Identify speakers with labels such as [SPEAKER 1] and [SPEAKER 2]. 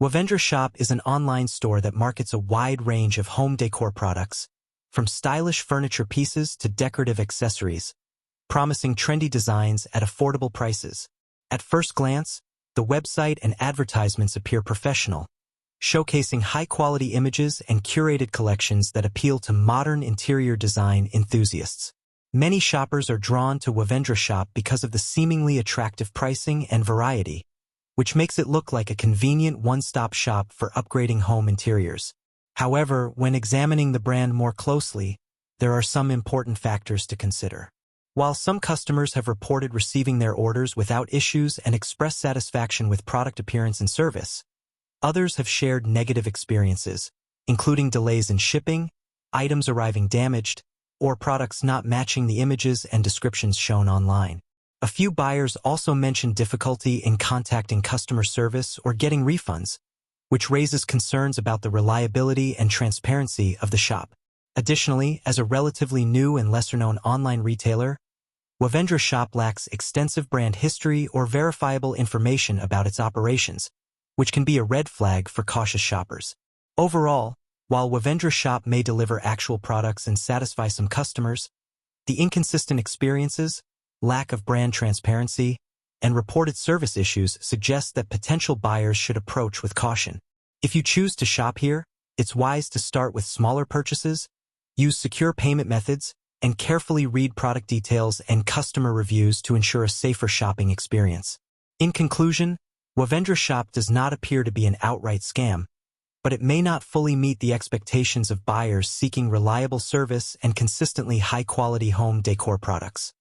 [SPEAKER 1] Wavendra Shop is an online store that markets a wide range of home decor products, from stylish furniture pieces to decorative accessories, promising trendy designs at affordable prices. At first glance, the website and advertisements appear professional, showcasing high-quality images and curated collections that appeal to modern interior design enthusiasts. Many shoppers are drawn to Wavendra Shop because of the seemingly attractive pricing and variety, which makes it look like a convenient one-stop shop for upgrading home interiors. However, when examining the brand more closely, there are some important factors to consider. While some customers have reported receiving their orders without issues and expressed satisfaction with product appearance and service, others have shared negative experiences, including delays in shipping, items arriving damaged, or products not matching the images and descriptions shown online. A few buyers also mentioned difficulty in contacting customer service or getting refunds, which raises concerns about the reliability and transparency of the shop. Additionally, as a relatively new and lesser-known online retailer, Wavendra Shop lacks extensive brand history or verifiable information about its operations, which can be a red flag for cautious shoppers. Overall, while Wavendra Shop may deliver actual products and satisfy some customers, the inconsistent experiences, lack of brand transparency, and reported service issues suggest that potential buyers should approach with caution. If you choose to shop here, it's wise to start with smaller purchases, use secure payment methods, and carefully read product details and customer reviews to ensure a safer shopping experience. In conclusion, Wavendra Shop does not appear to be an outright scam, but it may not fully meet the expectations of buyers seeking reliable service and consistently high-quality home decor products.